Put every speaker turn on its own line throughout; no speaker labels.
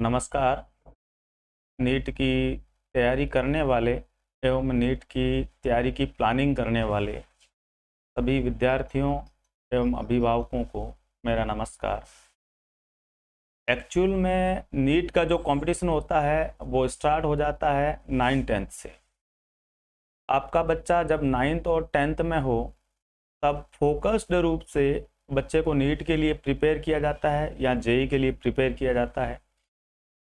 नमस्कार। नीट की तैयारी करने वाले एवं नीट की तैयारी की प्लानिंग करने वाले सभी विद्यार्थियों एवं अभिभावकों को मेरा नमस्कार। एक्चुअल में नीट का जो कंपटीशन होता है वो स्टार्ट हो जाता है 9-10 से। आपका बच्चा जब 9th और 10th में हो तब फोकस्ड रूप से बच्चे को नीट के लिए प्रिपेयर किया जाता है या जेई के लिए प्रिपेयर किया जाता है।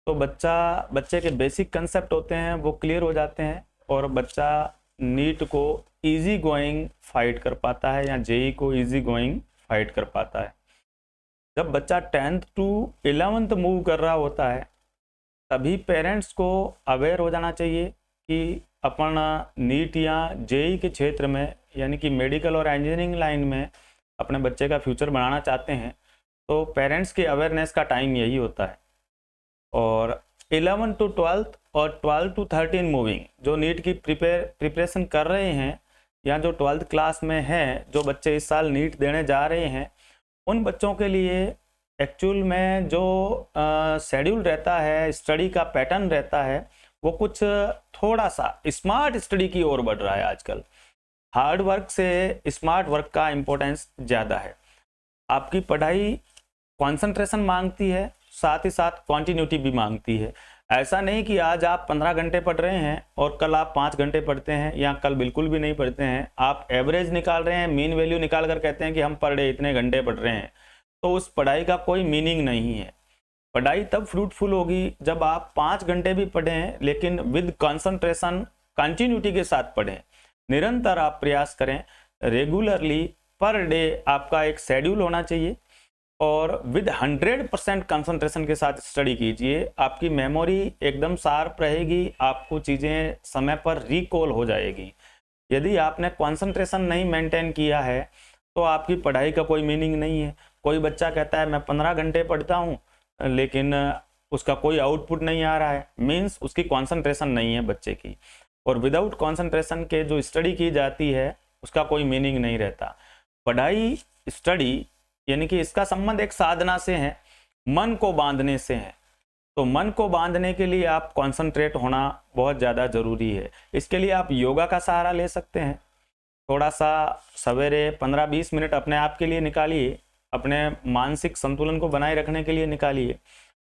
तो बच्चे के बेसिक कंसेप्ट होते हैं वो क्लियर हो जाते हैं और बच्चा नीट को इजी गोइंग फाइट कर पाता है या जेई को इजी गोइंग फाइट कर पाता है। जब बच्चा 10th टू 11th मूव कर रहा होता है तभी पेरेंट्स को अवेयर हो जाना चाहिए कि अपन नीट या जेई के क्षेत्र में यानी कि मेडिकल और इंजीनियरिंग लाइन में अपने बच्चे का फ्यूचर बनाना चाहते हैं। तो पेरेंट्स की अवेयरनेस का टाइम यही होता है। और 11 टू 12 और 12 टू 13 मूविंग जो नीट की प्रिपरेशन कर रहे हैं या जो 12th क्लास में हैं, जो बच्चे इस साल नीट देने जा रहे हैं, उन बच्चों के लिए एक्चुअल में जो शेड्यूल रहता है, स्टडी का पैटर्न रहता है, वो कुछ थोड़ा सा स्मार्ट स्टडी की ओर बढ़ रहा है। आजकल हार्ड वर्क से स्मार्ट वर्क का इम्पोर्टेंस ज़्यादा है। आपकी पढ़ाई कंसंट्रेशन मांगती है, साथ ही साथ कॉन्टिन्यूटी भी मांगती है। ऐसा नहीं कि आज आप 15 घंटे पढ़ रहे हैं और कल आप 5 घंटे पढ़ते हैं या कल बिल्कुल भी नहीं पढ़ते हैं। आप एवरेज निकाल रहे हैं, मीन वैल्यू निकाल कर कहते हैं कि हम पर डे इतने घंटे पढ़ रहे हैं, तो उस पढ़ाई का कोई मीनिंग नहीं है। पढ़ाई तब फ्रूटफुल होगी जब आप 5 घंटे भी पढ़ें लेकिन विद कंसंट्रेशन कंटिन्यूटी के साथ पढ़ें। निरंतर आप प्रयास करें, रेगुलरली पर डे आपका एक शेड्यूल होना चाहिए और विद 100% कंसंट्रेशन के साथ स्टडी कीजिए। आपकी मेमोरी एकदम शार्प रहेगी, आपको चीज़ें समय पर रिकॉल हो जाएगी। यदि आपने कंसंट्रेशन नहीं मेंटेन किया है तो आपकी पढ़ाई का कोई मीनिंग नहीं है। कोई बच्चा कहता है मैं 15 घंटे पढ़ता हूँ लेकिन उसका कोई आउटपुट नहीं आ रहा है, मीन्स उसकी कंसंट्रेशन नहीं है बच्चे की। और विदाउट कंसंट्रेशन के जो स्टडी की जाती है उसका कोई मीनिंग नहीं रहता। पढ़ाई स्टडी यानी कि इसका संबंध एक साधना से है, मन को बांधने से है। तो मन को बांधने के लिए आप कंसंट्रेट होना बहुत ज़्यादा ज़रूरी है। इसके लिए आप योगा का सहारा ले सकते हैं। थोड़ा सा सवेरे 15-20 मिनट अपने आप के लिए निकालिए, अपने मानसिक संतुलन को बनाए रखने के लिए निकालिए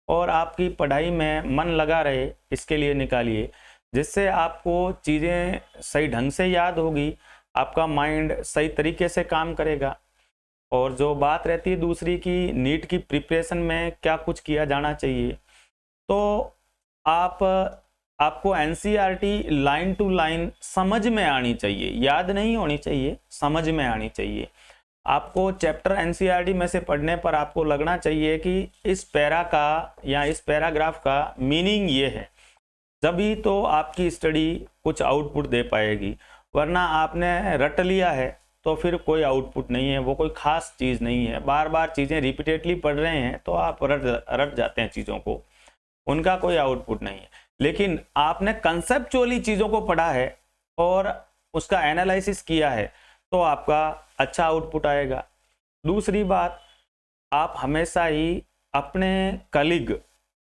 और आपकी पढ़ाई में मन लगा रहे इसके लिए निकालिए, जिससे आपको चीज़ें सही ढंग से याद होगी, आपका माइंड सही तरीके से काम करेगा। और जो बात रहती है दूसरी की नीट की प्रिपरेशन में क्या कुछ किया जाना चाहिए, तो आपको एनसीईआरटी लाइन टू लाइन समझ में आनी चाहिए, याद नहीं होनी चाहिए, समझ में आनी चाहिए। आपको चैप्टर एनसीईआरटी में से पढ़ने पर आपको लगना चाहिए कि इस पैरा का या इस पैराग्राफ का मीनिंग ये है, तभी तो आपकी स्टडी कुछ आउटपुट दे पाएगी। वरना आपने रट लिया है तो फिर कोई आउटपुट नहीं है, वो कोई खास चीज़ नहीं है। बार बार चीज़ें रिपीटेडली पढ़ रहे हैं तो आप रट जाते हैं चीज़ों को, उनका कोई आउटपुट नहीं है। लेकिन आपने कंसेप्चुअली चीज़ों को पढ़ा है और उसका एनालिसिस किया है तो आपका अच्छा आउटपुट आएगा। दूसरी बात, आप हमेशा ही अपने कलीग,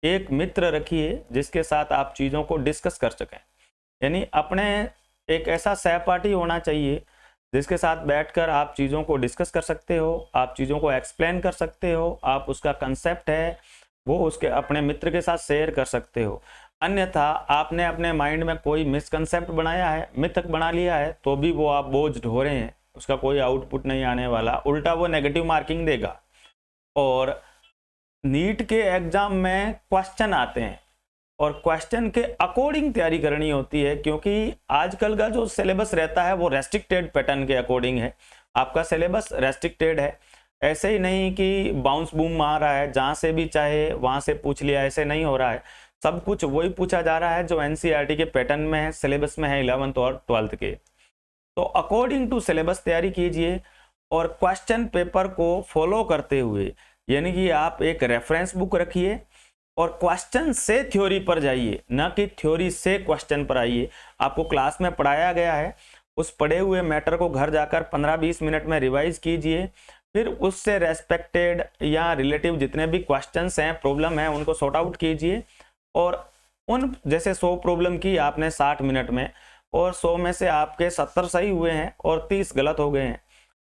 एक मित्र रखिए जिसके साथ आप चीज़ों को डिस्कस कर सकें। यानी अपने एक ऐसा सहपाठी होना चाहिए जिसके साथ बैठकर आप चीज़ों को डिस्कस कर सकते हो, आप चीज़ों को एक्सप्लेन कर सकते हो, आप उसका कंसेप्ट है वो उसके अपने मित्र के साथ शेयर कर सकते हो। अन्यथा आपने अपने माइंड में कोई मिसकंसेप्ट बनाया है, मिथक बना लिया है, तो भी वो आप बोझ ढो रहे हैं, उसका कोई आउटपुट नहीं आने वाला, उल्टा वो नेगेटिव मार्किंग देगा। और नीट के एग्जाम में क्वेश्चन आते हैं और क्वेश्चन के अकॉर्डिंग तैयारी करनी होती है, क्योंकि आजकल का जो सिलेबस रहता है वो रेस्ट्रिक्टेड पैटर्न के अकॉर्डिंग है। आपका सिलेबस रेस्ट्रिक्टेड है, ऐसे ही नहीं कि बाउंस बूम आ रहा है जहाँ से भी चाहे वहाँ से पूछ लिया, ऐसे नहीं हो रहा है। सब कुछ वही पूछा जा रहा है जो एनसीईआरटी के पैटर्न में है, सिलेबस में है 11th और 12th के। तो अकॉर्डिंग टू सिलेबस तैयारी कीजिए और क्वेश्चन पेपर को फॉलो करते हुए, यानी कि आप एक रेफरेंस बुक रखिए और क्वेश्चन से थ्योरी पर जाइए, ना कि थ्योरी से क्वेश्चन पर आइए। आपको क्लास में पढ़ाया गया है, उस पढ़े हुए मैटर को घर जाकर 15-20 मिनट में रिवाइज कीजिए। फिर उससे रेस्पेक्टेड या रिलेटिव जितने भी क्वेश्चंस हैं, प्रॉब्लम है, उनको सॉर्ट आउट कीजिए। और उन जैसे 100 प्रॉब्लम की आपने 60 मिनट में, और 100 में से आपके 70 सही हुए हैं और 30 गलत हो गए हैं,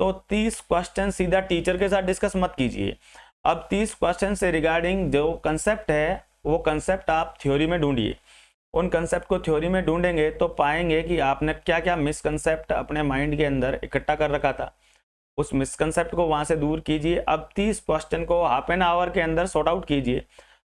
तो 30 क्वेश्चन सीधा टीचर के साथ डिस्कस मत कीजिए। अब 30 क्वेश्चन से रिगार्डिंग जो कंसेप्ट है, वो कंसेप्ट आप थ्योरी में ढूंढिए। उन कंसेप्ट को थ्योरी में ढूंढेंगे तो पाएंगे कि आपने क्या क्या मिसकंसेप्ट अपने माइंड के अंदर इकट्ठा कर रखा था, उस मिसकंसेप्ट को वहां से दूर कीजिए। अब 30 क्वेश्चन को हाफ एन आवर के अंदर सॉर्ट आउट कीजिए।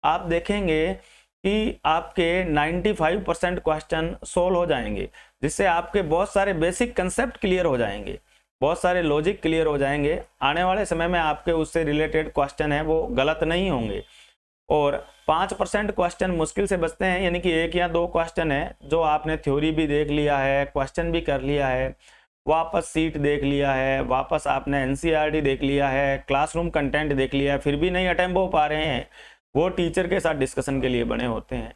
आप देखेंगे कि आपके 95% क्वेश्चन सोल्व हो जाएंगे, जिससे आपके बहुत सारे बेसिक कंसेप्ट क्लियर हो जाएंगे, बहुत सारे लॉजिक क्लियर हो जाएंगे। आने वाले समय में आपके उससे रिलेटेड क्वेश्चन है वो गलत नहीं होंगे। और 5% क्वेश्चन मुश्किल से बचते हैं, यानी कि 1 या 2 क्वेश्चन है जो आपने थ्योरी भी देख लिया है, क्वेश्चन भी कर लिया है, वापस सीट देख लिया है, वापस आपने एनसीईआरटी देख लिया है, क्लासरूम कंटेंट देख लिया है, फिर भी नहीं अटेम्प्ट हो पा रहे हैं, वो टीचर के साथ डिस्कशन के लिए बने होते हैं।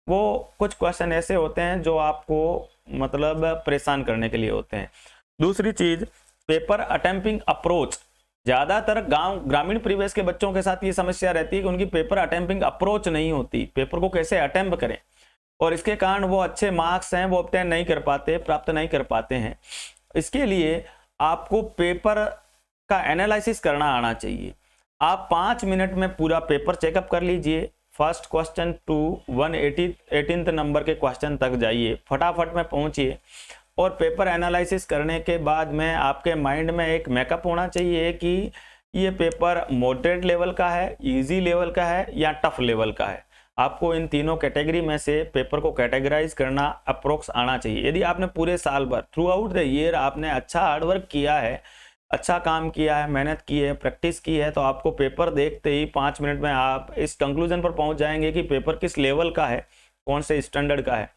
वो कुछ क्वेश्चन ऐसे होते हैं जो आपको मतलब परेशान करने के लिए होते हैं। दूसरी चीज, पेपर अटेम्पिंग अप्रोच। ज्यादातर ग्रामीण परिवेश के बच्चों के साथ ये समस्या रहती है कि उनकी पेपर अटेम्पिंग अप्रोच नहीं होती, पेपर को कैसे अटेम्प्ट करें, और इसके कारण वो अच्छे मार्क्स हैं वो ऑब्टेन नहीं कर पाते, प्राप्त नहीं कर पाते हैं। इसके लिए आपको पेपर का एनालिसिस करना आना चाहिए। आप 5 मिनट में पूरा पेपर चेकअप कर लीजिए, फर्स्ट क्वेश्चन टू 118 नंबर के क्वेश्चन तक जाइए, फटाफट में पहुंचिए। और पेपर एनालिसिस करने के बाद में आपके माइंड में एक मेकअप होना चाहिए कि ये पेपर मॉडरेट लेवल का है, इजी लेवल का है या टफ लेवल का है। आपको इन तीनों कैटेगरी में से पेपर को कैटेगराइज करना अप्रोक्स आना चाहिए। यदि आपने पूरे साल भर थ्रू आउट द ईयर आपने अच्छा हार्डवर्क किया है, अच्छा काम किया है, मेहनत की है, प्रैक्टिस की है, तो आपको पेपर देखते ही 5 मिनट में आप इस कंक्लूजन पर पहुंच जाएंगे कि पेपर किस लेवल का है, कौन से स्टैंडर्ड का है।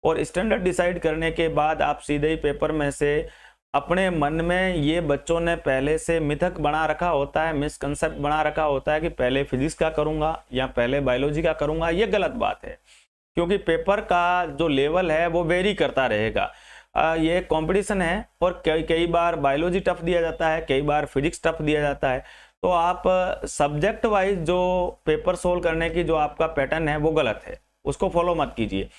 और स्टैंडर्ड डिसाइड करने के बाद आप सीधे ही पेपर में से अपने मन में ये बच्चों ने पहले से मिथक बना रखा होता है, मिसकंसेप्ट बना रखा होता है कि पहले फिजिक्स का करूंगा या पहले बायोलॉजी का करूंगा। ये गलत बात है, क्योंकि पेपर का जो लेवल है वो वेरी करता रहेगा। ये कंपटीशन है और कई बार बायोलॉजी टफ दिया जाता है, कई बार फिजिक्स टफ दिया जाता है। तो आप सब्जेक्ट वाइज जो पेपर सोल्व करने की जो आपका पैटर्न है वो गलत है, उसको फॉलो मत कीजिए।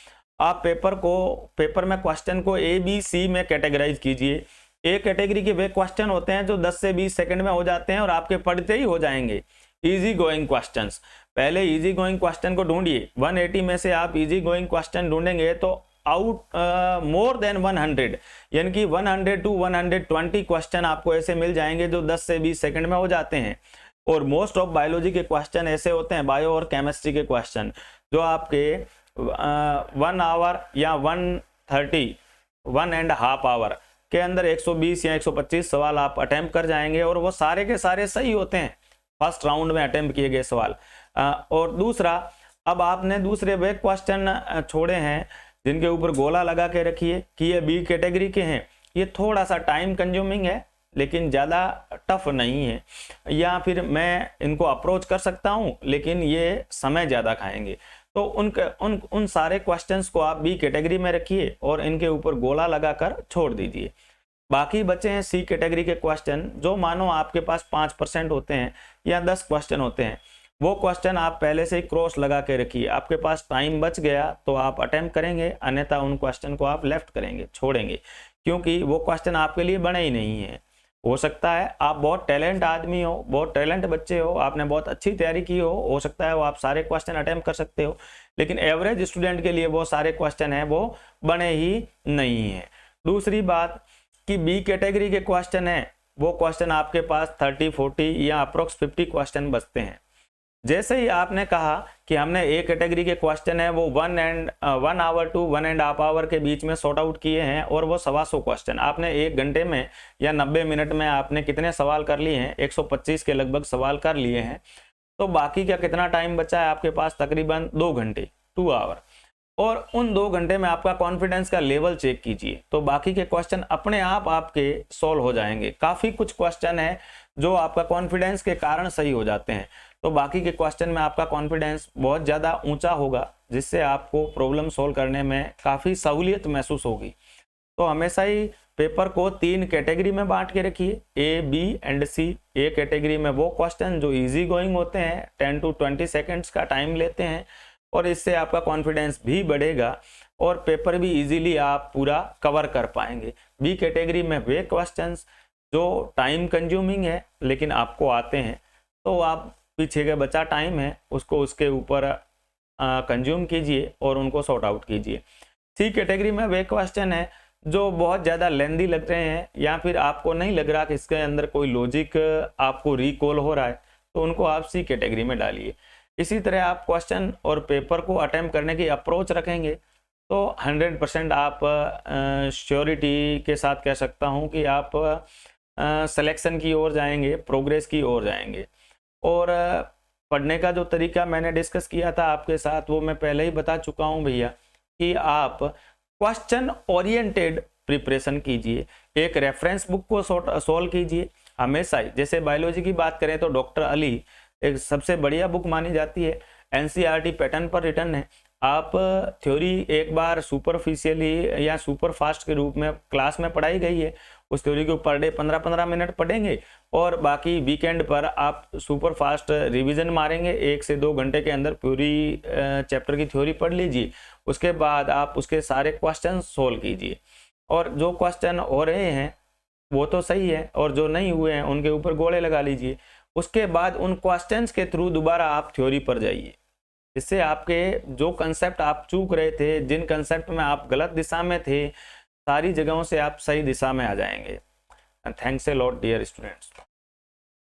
आप पेपर में क्वेश्चन को ए बी सी में कैटेगराइज कीजिए। ए कैटेगरी के वे क्वेश्चन होते हैं जो 10 से 20 सेकंड में हो जाते हैं और आपके पढ़ते ही हो जाएंगे। इजी गोइंग क्वेश्चंस, पहले इजी गोइंग क्वेश्चन को ढूंढिए। 180 में से आप इजी गोइंग क्वेश्चन ढूंढेंगे तो आउट मोर देन 100, यानी कि 100 to 120 क्वेश्चन आपको ऐसे मिल जाएंगे जो 10 से 20 सेकंड में हो जाते हैं। और मोस्ट ऑफ बायोलॉजी के क्वेश्चन ऐसे होते हैं, बायो और केमिस्ट्री के क्वेश्चन, जो आपके 1 आवर या 1.5 आवर के अंदर 120 या 125 सवाल आप अटेम्प्ट कर जाएंगे, और वो सारे के सारे सही होते हैं, फर्स्ट राउंड में अटेम्प्ट किए गए सवाल। और दूसरा, अब आपने दूसरे वे क्वेश्चन छोड़े हैं जिनके ऊपर गोला लगा के रखिए कि ये बी कैटेगरी के हैं। ये थोड़ा सा टाइम कंज्यूमिंग है लेकिन ज़्यादा टफ नहीं है, या फिर मैं इनको अप्रोच कर सकता हूँ लेकिन ये समय ज़्यादा खाएंगे। तो उन सारे क्वेश्चंस को आप बी कैटेगरी में रखिए और इनके ऊपर गोला लगाकर छोड़ दीजिए। बाकी बचे हैं सी कैटेगरी के क्वेश्चन, जो मानो आपके पास 5% होते हैं या 10 क्वेश्चन होते हैं। वो क्वेश्चन आप पहले से ही क्रॉस लगा के रखिए, आपके पास टाइम बच गया तो आप अटेम्प्ट करेंगे, अन्यथा उन क्वेश्चन को आप लेफ्ट करेंगे, छोड़ेंगे, क्योंकि वो क्वेश्चन आपके लिए बने ही नहीं है। हो सकता है आप बहुत टैलेंट आदमी हो, बहुत टैलेंट बच्चे हो, आपने बहुत अच्छी तैयारी की हो सकता है वो आप सारे क्वेश्चन अटेम्प्ट कर सकते हो, लेकिन एवरेज स्टूडेंट के लिए वो सारे क्वेश्चन हैं वो बने ही नहीं है। दूसरी बात कि बी कैटेगरी के क्वेश्चन है, वो क्वेश्चन आपके पास 30-40 या अप्रोक्स 50 क्वेश्चन बचते हैं। जैसे ही आपने कहा कि हमने ए कैटेगरी के क्वेश्चन है वो 1 आवर to 1.5 आवर के बीच में सॉर्ट आउट किए हैं, और वो 125 क्वेश्चन आपने 1 घंटे में या 90 मिनट में आपने कितने सवाल कर लिए हैं, 125 के लगभग सवाल कर लिए हैं। तो बाकी का कितना टाइम बचा है आपके पास, तकरीबन 2 घंटे, 2 आवर। और उन 2 घंटे में आपका कॉन्फिडेंस का लेवल चेक कीजिए, तो बाकी के क्वेश्चन अपने आप आपके सॉल्व हो जाएंगे। काफ़ी कुछ क्वेश्चन है जो आपका कॉन्फिडेंस के कारण सही हो जाते हैं, तो बाकी के क्वेश्चन में आपका कॉन्फिडेंस बहुत ज़्यादा ऊंचा होगा, जिससे आपको प्रॉब्लम सॉल्व करने में काफ़ी सहूलियत महसूस होगी। तो हमेशा ही पेपर को 3 कैटेगरी में बांट के रखिए, A, B and C. A category में वो क्वेश्चन जो इजी गोइंग होते हैं, 10 to 20 सेकेंड्स का टाइम लेते हैं, और इससे आपका कॉन्फिडेंस भी बढ़ेगा और पेपर भी इजीली आप पूरा कवर कर पाएंगे। बी कैटेगरी में वे क्वेश्चंस जो टाइम कंज्यूमिंग है लेकिन आपको आते हैं, तो आप पीछे का बचा टाइम है उसको उसके ऊपर कंज्यूम कीजिए और उनको सॉर्ट आउट कीजिए। सी कैटेगरी में वे क्वेश्चन है जो बहुत ज़्यादा लेंदी लग रहे हैं या फिर आपको नहीं लग रहा कि इसके अंदर कोई लॉजिक आपको रिकॉल हो रहा है, तो उनको आप सी कैटेगरी में डालिए। इसी तरह आप क्वेश्चन और पेपर को अटेम्प्ट करने की अप्रोच रखेंगे तो 100% आप श्योरिटी के साथ कह सकता हूं कि आप सिलेक्शन की ओर जाएंगे, प्रोग्रेस की ओर जाएंगे। और पढ़ने का जो तरीका मैंने डिस्कस किया था आपके साथ वो मैं पहले ही बता चुका हूं भैया कि आप क्वेश्चन ओरिएंटेड प्रिपरेशन कीजिए। एक रेफरेंस बुक को सॉल्व कीजिए हमेशा ही। जैसे बायोलॉजी की बात करें तो डॉक्टर अली एक सबसे बढ़िया बुक मानी जाती है, एनसीईआरटी पैटर्न पर रिटर्न है। आप थ्योरी एक बार सुपरफिशियली या सुपर फास्ट के रूप में क्लास में पढ़ाई गई है, उस थ्योरी को पर डे 15-15 मिनट पढ़ेंगे और बाकी वीकेंड पर आप सुपर फास्ट रिवीजन मारेंगे। 1 से 2 घंटे के अंदर पूरी चैप्टर की थ्योरी पढ़ लीजिए। उसके बाद आप उसके सारे क्वेश्चन सोल्व कीजिए और जो क्वेश्चन हो रहे हैं वो तो सही है और जो नहीं हुए हैं उनके ऊपर गोले लगा लीजिए। उसके बाद उन क्वेश्चंस के थ्रू दोबारा आप थ्योरी पर जाइए। इससे आपके जो कंसेप्ट आप चूक रहे थे, जिन कंसेप्ट में आप गलत दिशा में थे, सारी जगहों से आप सही दिशा में आ जाएंगे। Thanks a lot dear students.